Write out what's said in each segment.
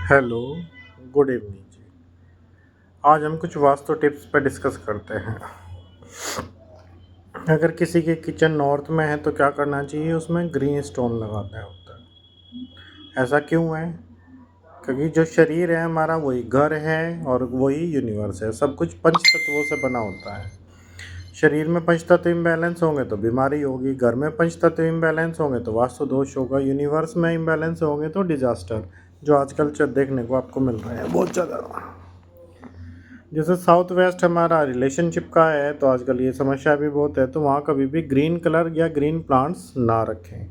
Hello, good evening जी। आज हम कुछ वास्तु टिप्स पर डिस्कस करते हैं। अगर किसी के किचन नॉर्थ में है तो क्या करना चाहिए, उसमें ग्रीन स्टोन लगाना होता है। ऐसा क्यों है? क्योंकि जो शरीर है हमारा वही घर है और वही यूनिवर्स है। सब कुछ पंच तत्वों से बना होता है। शरीर में पंच तत्व इम्बैलेंस होंगे तो बीमारी होगी, घर में पंच तत्व इम्बैलेंस होंगे तो वास्तु दोष होगा, यूनिवर्स में इम्बैलेंस होंगे तो डिजास्टर, जो आजकल देखने को आपको मिल रहे हैं बहुत ज़्यादा। जैसे साउथ वेस्ट हमारा रिलेशनशिप का है तो आजकल ये समस्या भी बहुत है, तो वहाँ कभी भी ग्रीन कलर या ग्रीन प्लांट्स ना रखें।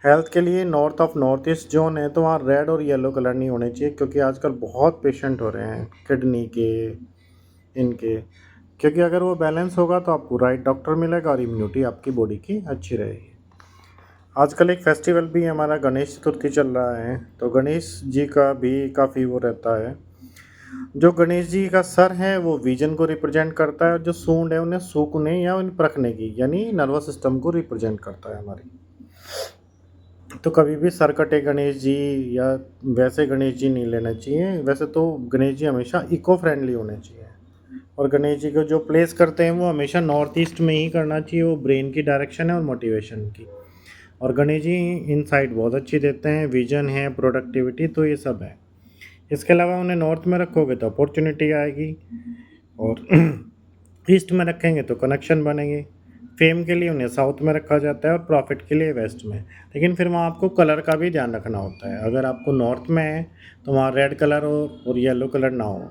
हेल्थ के लिए north of north east zone है तो वहाँ रेड और येलो कलर नहीं होने चाहिए, क्योंकि आजकल बहुत पेशेंट हो रहे हैं किडनी के, इनके। क्योंकि अगर वो बैलेंस होगा तो आपको राइट डॉक्टर मिलेगा और इम्यूनिटी आपकी बॉडी की अच्छी रहेगी। आजकल एक फेस्टिवल भी हमारा गणेश चतुर्थी चल रहा है, तो गणेश जी का भी काफ़ी वो रहता है। जो गणेश जी का सर है वो विजन को रिप्रेजेंट करता है, और जो सूंड है उन्हें सूखने या उन्हें परखने की, यानी नर्वस सिस्टम को रिप्रेजेंट करता है हमारी। तो कभी भी सर कटे गणेश जी या वैसे गणेश जी नहीं लेना चाहिए। वैसे तो गणेश जी हमेशा इको फ्रेंडली होने चाहिए, और गणेश जी को जो प्लेस करते हैं वो हमेशा नॉर्थ ईस्ट में ही करना चाहिए। वो ब्रेन की डायरेक्शन है और मोटिवेशन की। और गणेश जी इनसाइट बहुत अच्छी देते हैं, विजन है, प्रोडक्टिविटी, तो ये सब है। इसके अलावा उन्हें नॉर्थ में रखोगे तो अपॉर्चुनिटी आएगी, और ईस्ट में रखेंगे तो कनेक्शन बनेंगे। फेम के लिए उन्हें साउथ में रखा जाता है और प्रॉफिट के लिए वेस्ट में। लेकिन फिर वहाँ आपको कलर का भी ध्यान रखना होता है। अगर आपको नॉर्थ में है तो वहाँ रेड कलर हो और येलो कलर ना हो।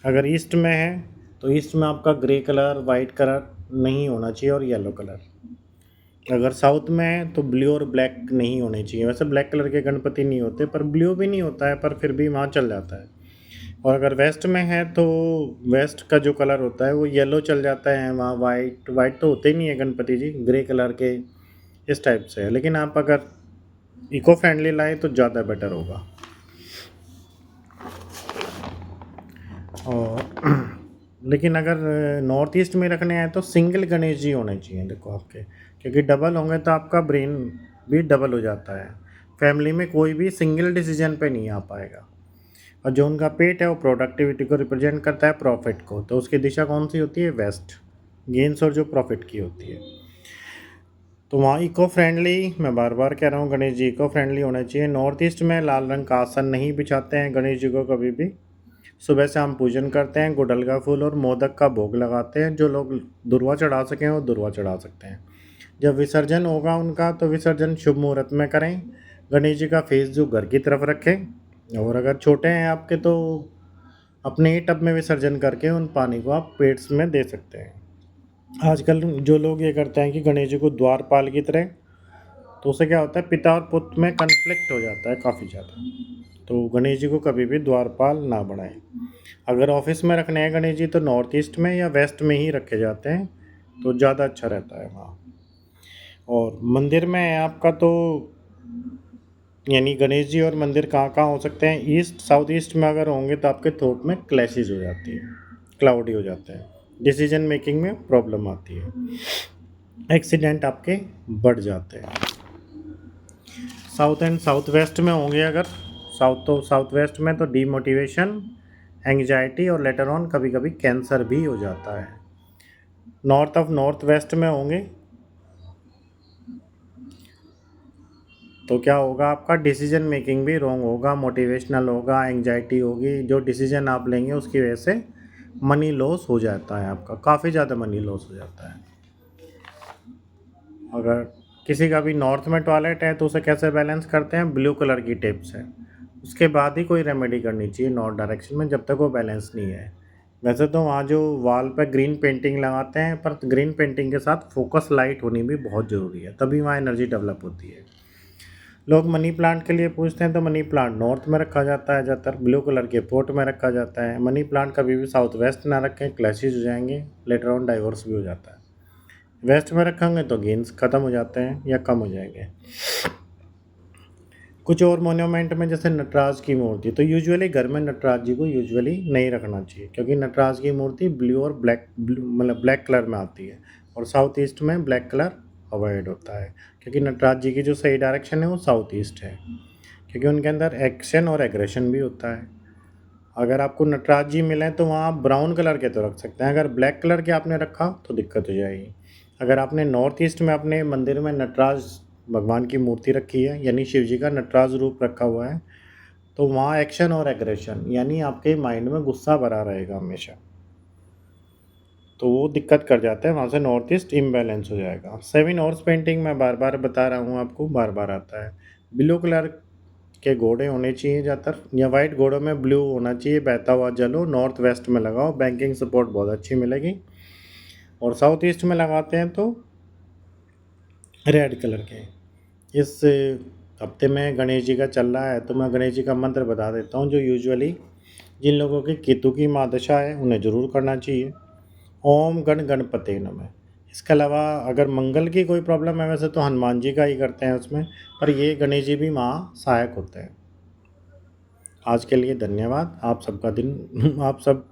अगर ईस्ट में है तो ईस्ट में आपका ग्रे कलर, वाइट कलर नहीं होना चाहिए और येलो कलर। अगर साउथ में है तो ब्लू और ब्लैक नहीं होने चाहिए। वैसे ब्लैक कलर के गणपति नहीं होते, पर ब्लू भी नहीं होता है, पर फिर भी वहाँ चल जाता है। और अगर वेस्ट में है तो वेस्ट का जो कलर होता है वो येलो चल जाता है। वहाँ वाइट वाइट तो होते ही नहीं है गणपति जी, ग्रे कलर के इस टाइप से है। लेकिन आप अगर इको फ्रेंडली लाए तो ज़्यादा बेटर होगा। और लेकिन अगर नॉर्थ ईस्ट में रखने आए तो सिंगल गणेश जी होने चाहिए देखो आपके, क्योंकि डबल होंगे तो आपका ब्रेन भी डबल हो जाता है। फैमिली में कोई भी सिंगल डिसीजन पे नहीं आ पाएगा। और जो उनका पेट है वो प्रोडक्टिविटी को रिप्रेजेंट करता है, प्रॉफिट को, तो उसकी दिशा कौन सी होती है? वेस्ट, गेंस और जो प्रॉफिट की होती है। तो वहाँ इको फ्रेंडली, मैं बार बार कह रहा हूँ, गणेश जी इको फ्रेंडली होना चाहिए। नॉर्थ ईस्ट में लाल रंग का आसन नहीं बिछाते हैं गणेश जी को कभी भी। सुबह से हम पूजन करते हैं, गुड़हल का फूल और मोदक का भोग लगाते हैं। जो लोग दुर्वा चढ़ा सकें वो दुर्वा चढ़ा सकते हैं। जब विसर्जन होगा उनका तो विसर्जन शुभ मुहूर्त में करें। गणेश जी का फेस जो घर की तरफ रखें, और अगर छोटे हैं आपके तो अपने ही टब में विसर्जन करके उन पानी को आप पेट्स में दे सकते हैं। आजकल जो लोग ये करते हैं कि गणेश जी को द्वारपाल की तरह, तो उससे क्या होता है, पिता और पुत्र में कन्फ्लिक्ट हो जाता है काफ़ी ज़्यादा। तो गणेश जी को कभी भी द्वारपाल ना बनाएं। अगर ऑफिस में रखने हैं गणेश जी तो नॉर्थ ईस्ट में या वेस्ट में ही रखे जाते हैं, तो ज़्यादा अच्छा रहता है वहाँ। और मंदिर में है आपका तो, यानी गणेश जी और मंदिर कहाँ कहाँ हो सकते हैं? ईस्ट साउथ ईस्ट में अगर होंगे तो आपके थॉट में क्लैशेज हो जाती है, क्लाउडी हो जाते हैं, डिसीजन मेकिंग में प्रॉब्लम आती है, एक्सीडेंट आपके बढ़ जाते हैं। साउथ एंड साउथ वेस्ट में होंगे अगर, साउथ वेस्ट में तो डीमोटिवेशन, एंग्जाइटी और लेटर ऑन कभी कभी कैंसर भी हो जाता है। नॉर्थ ऑफ नॉर्थ वेस्ट में होंगे तो क्या होगा, आपका डिसीजन मेकिंग भी रॉन्ग होगा, मोटिवेशनल होगा, एंग्जाइटी होगी। जो डिसीजन आप लेंगे उसकी वजह से मनी लॉस हो जाता है, आपका काफ़ी ज़्यादा मनी लॉस हो जाता है। अगर किसी का भी नॉर्थ में टॉयलेट है तो उसे कैसे बैलेंस करते हैं? ब्लू कलर की टेप से। उसके बाद ही कोई रेमेडी करनी चाहिए नॉर्थ डायरेक्शन में, जब तक वो बैलेंस नहीं है। वैसे तो वहाँ जो वॉल पे ग्रीन पेंटिंग लगाते हैं, पर ग्रीन पेंटिंग के साथ फोकस लाइट होनी भी बहुत ज़रूरी है, तभी वहाँ एनर्जी डेवलप होती है। लोग मनी प्लांट के लिए पूछते हैं तो मनी प्लांट नॉर्थ में रखा जाता है ज़्यादातर, ब्लू कलर के पोट में रखा जाता है। मनी प्लांट कभी भी साउथ वेस्ट ना रखें, क्लैशेज हो जाएंगे, लेटर ऑन डाइवोर्स भी हो जाता है। वेस्ट में रखेंगे तो गेंस ख़त्म हो जाते हैं या कम हो जाएंगे। कुछ और मोन्यूमेंट में जैसे नटराज की मूर्ति, तो यूजुअली घर में नटराज जी को यूजुअली नहीं रखना चाहिए, क्योंकि नटराज की मूर्ति ब्लू और ब्लैक, मतलब ब्लैक कलर में आती है, और साउथ ईस्ट में ब्लैक कलर अवॉइड होता है, क्योंकि नटराज जी की जो सही डायरेक्शन है वो साउथ ईस्ट है। क्योंकि उनके अंदर एक्शन और एग्रेशन भी होता है। अगर आपको नटराज जी मिले तो वहाँ आप ब्राउन कलर के तो रख सकते हैं, अगर ब्लैक कलर के आपने रखा तो दिक्कत हो जाएगी। अगर आपने नॉर्थ ईस्ट में अपने मंदिर में नटराज भगवान की मूर्ति रखी है, यानी शिव जी का नटराज रूप रखा हुआ है, तो वहाँ एक्शन और एग्रेशन यानी आपके माइंड में गुस्सा भरा रहेगा हमेशा, तो वो दिक्कत कर जाता है, वहाँ से नॉर्थ ईस्ट इम्बैलेंस हो जाएगा। 7 हॉर्स पेंटिंग मैं बार बार बता रहा हूँ आपको, बार बार आता है। ब्लू कलर के घोड़े होने चाहिए ज़्यादातर, या वाइट घोड़ों में ब्लू होना चाहिए, बहता हुआ जल हो, नॉर्थ वेस्ट में लगाओ, बैंकिंग सपोर्ट बहुत अच्छी मिलेगी। और साउथ ईस्ट में लगाते हैं तो रेड कलर के। इस हफ्ते में गणेश जी का चल रहा है, तो मैं गणेश जी का मंत्र बता देता हूँ, जो यूजुअली जिन लोगों की केतु की महादशा है उन्हें ज़रूर करना चाहिए। ओम गण गणपते नमः। इसके अलावा अगर मंगल की कोई प्रॉब्लम है, वैसे तो हनुमान जी का ही करते हैं उसमें, पर ये गणेश जी भी महा सहायक होते हैं। आज के लिए धन्यवाद। आप सबका दिन आप सब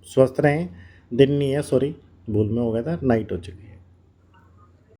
स्वस्थ रहें। दिन नहीं है, सॉरी, भूल में हो गया था, नाइट हो चुकी है।